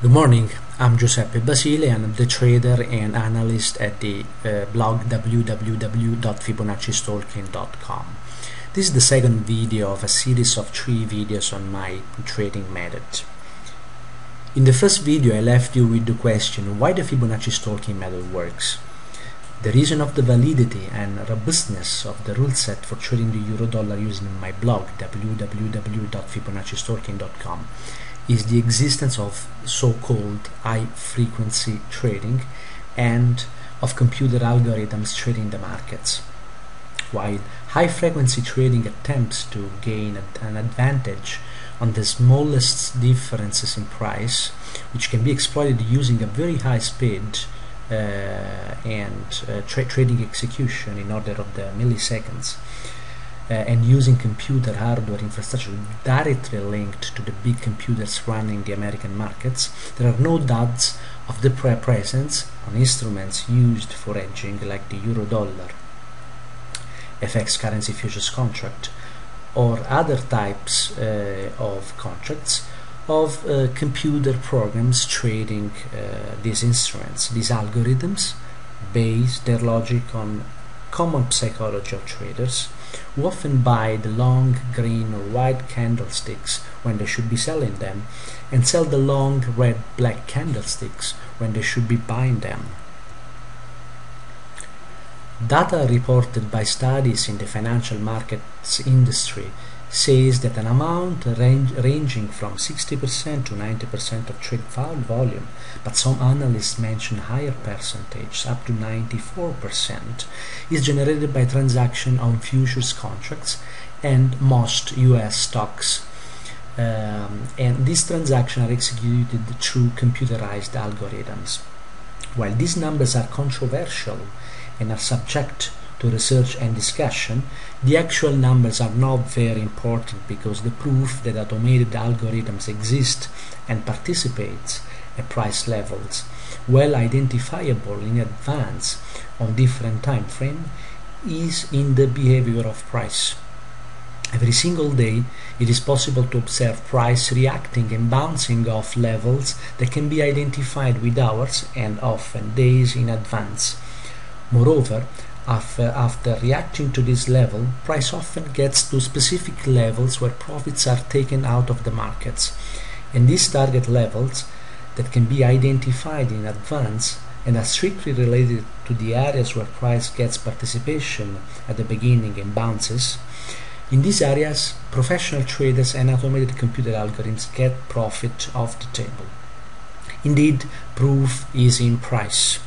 Good morning, I'm Giuseppe Basile and I'm the trader and analyst at the blog www.fibonaccistalking.com. This is the second video of a series of 3 videos on my trading method. In the first video I left you with the question why the Fibonacci stalking method works. The reason of the validity and robustness of the rule set for trading the euro-dollar using my blog www.fibonaccistalking.com is the existence of so-called high-frequency trading and of computer algorithms trading the markets. While high-frequency trading attempts to gain an advantage on the smallest differences in price, which can be exploited using a very high speed trading execution in order of the milliseconds, and using computer hardware infrastructure directly linked to the big computers running the American markets, there are no doubts of the presence on instruments used for hedging like the euro-dollar, FX currency futures contract, or other types of contracts of computer programs trading these instruments. These algorithms base their logic on common psychology of traders who often buy the long green or white candlesticks when they should be selling them and sell the long red-black candlesticks when they should be buying them. Data reported by studies in the financial markets industry says that an amount ranging from 60% to 90% of trade volume, but some analysts mention higher percentages, up to 94%, is generated by transaction on futures contracts and most US stocks. And these transactions are executed through computerized algorithms. While these numbers are controversial and are subject to research and discussion, the actual numbers are not very important because the proof that automated algorithms exist and participate at price levels well identifiable in advance on different time frames is in the behavior of price. Every single day it is possible to observe price reacting and bouncing off levels that can be identified with hours and often days in advance. Moreover, after reacting to this level, price often gets to specific levels where profits are taken out of the markets. And these target levels that can be identified in advance and are strictly related to the areas where price gets participation at the beginning and bounces. In these areas, professional traders and automated computer algorithms get profit off the table. Indeed, proof is in price.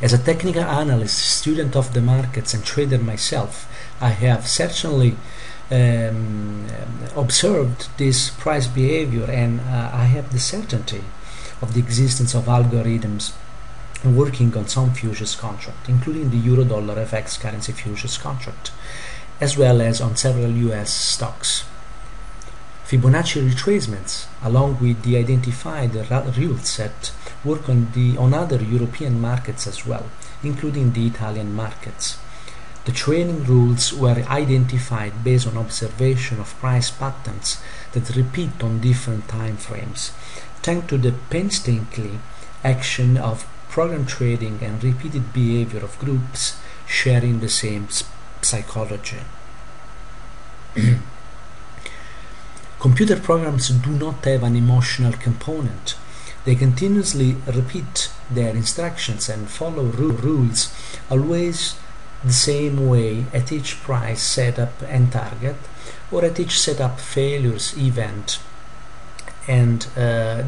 As a technical analyst, student of the markets and trader myself, I have certainly observed this price behavior, and I have the certainty of the existence of algorithms working on some futures contract, including the euro-dollar FX currency futures contract, as well as on several US stocks. Fibonacci retracements, along with the identified rule set, work on other European markets as well, including the Italian markets. The trading rules were identified based on observation of price patterns that repeat on different time frames, thanks to the painstaking action of program trading and repeated behavior of groups sharing the same psychology. Computer programs do not have an emotional component. They continuously repeat their instructions and follow rules always the same way at each price setup and target, or at each setup failures event, and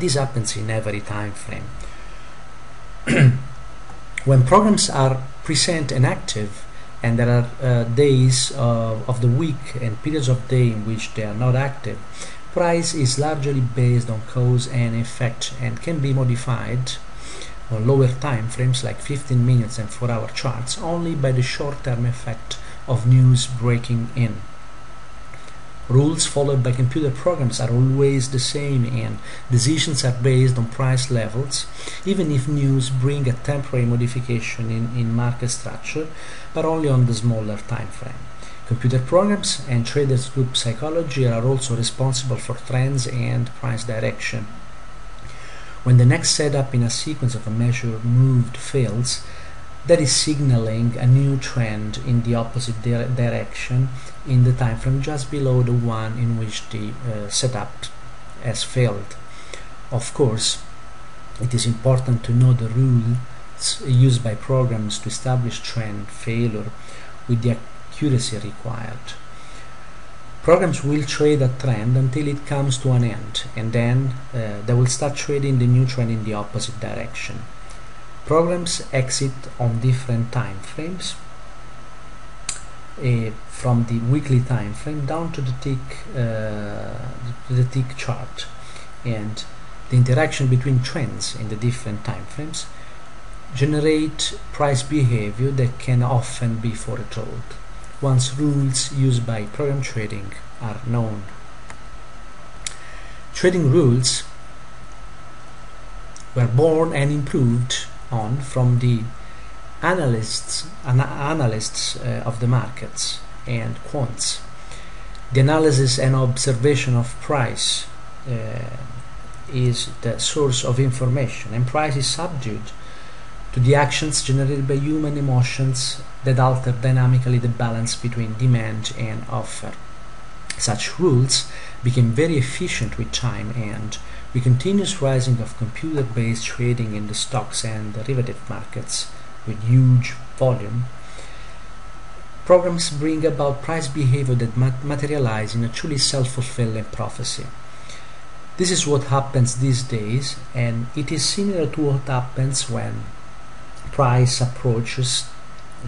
this happens in every time frame. When programs are present and active, and there are days of the week and periods of day in which they are not active, price is largely based on cause and effect and can be modified on lower time frames like 15 minutes and 4-hour charts only by the short-term effect of news breaking in. Rules followed by computer programs are always the same, and decisions are based on price levels, even if news bring a temporary modification in market structure, but only on the smaller time frame. Computer programs and traders group psychology are also responsible for trends and price direction. When the next setup in a sequence of a measure moved fails, that is signaling a new trend in the opposite direction in the time frame just below the one in which the setup has failed. Of course, it is important to know the rules used by programs to establish trend failure with the accuracy required. Programs will trade a trend until it comes to an end, and then they will start trading the new trend in the opposite direction. Programs exit on different time frames, from the weekly time frame down to the tick chart, and the interaction between trends in the different time frames generate price behavior that can often be foretold once rules used by program trading are known. Trading rules were born and improved on from the analysts of the markets and quants. The analysis and observation of price is the source of information, and price is subject to the actions generated by human emotions that alter dynamically the balance between demand and offer. Such rules became very efficient with time, and with continuous rising of computer-based trading in the stocks and derivative markets with huge volume, programs bring about price behavior that materialize in a truly self-fulfilling prophecy. This is what happens these days, and it is similar to what happens when price approaches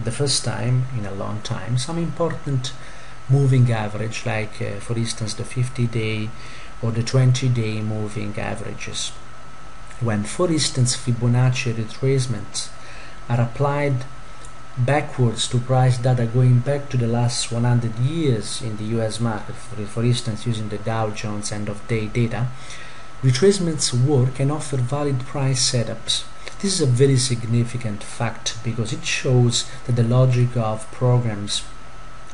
the first time in a long time some important moving average, like for instance the 50-day or the 20-day moving averages. When, for instance, Fibonacci retracements are applied backwards to price data going back to the last 100 years in the US market, for instance using the Dow Jones end of day data, retracements work and offer valid price setups. This is a very significant fact because it shows that the logic of programs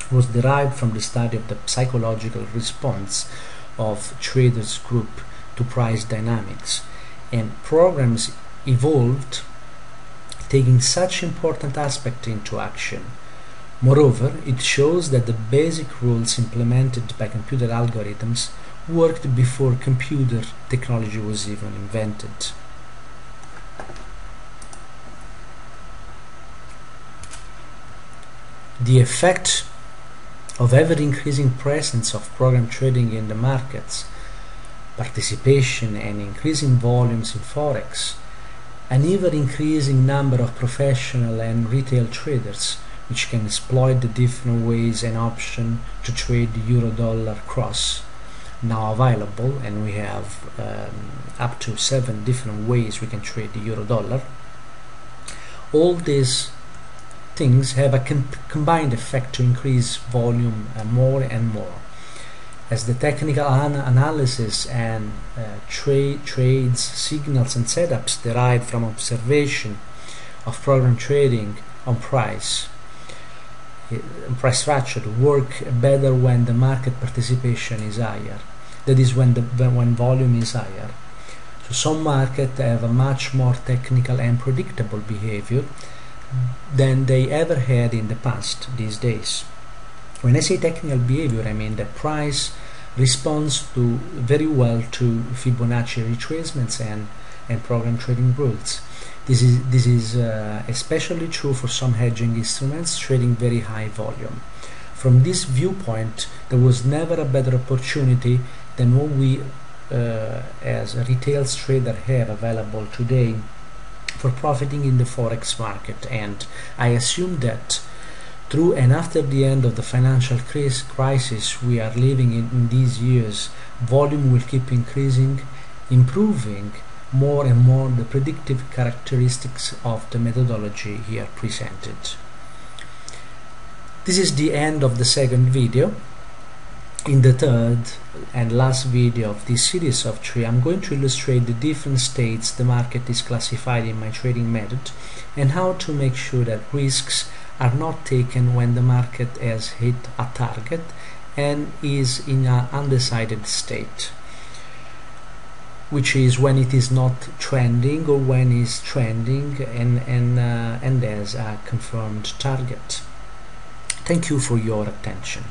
was derived from the study of the psychological response of traders group to price dynamics, and programs evolved taking such important aspect into action. Moreover, it shows that the basic rules implemented by computer algorithms worked before computer technology was even invented. The effect of ever-increasing presence of program trading in the markets, participation and increasing volumes in Forex, an ever-increasing number of professional and retail traders which can exploit the different ways and options to trade the euro-dollar cross now available, and we have up to 7 different ways we can trade the euro-dollar. All these things have a combined effect to increase volume more and more. As the technical analysis and trades, signals and setups derived from observation of program trading on price structure work better when the market participation is higher. That is when volume is higher. So some markets have a much more technical and predictable behavior than they ever had in the past these days. When I say technical behavior, I mean the price responds very well to Fibonacci retracements and program trading rules. This is especially true for some hedging instruments trading very high volume. From this viewpoint, there was never a better opportunity than what we as a retail trader have available today for profiting in the Forex market, and I assume that through and after the end of the financial crisis we are living in these years, volume will keep increasing, improving more and more the predictive characteristics of the methodology here presented. This is the end of the second video. In the third and last video of this series of 3, I'm going to illustrate the different states the market is classified in my trading method and how to make sure that risks are not taken when the market has hit a target and is in an undecided state. which is when it is not trending or when it's trending and has a confirmed target. Thank you for your attention.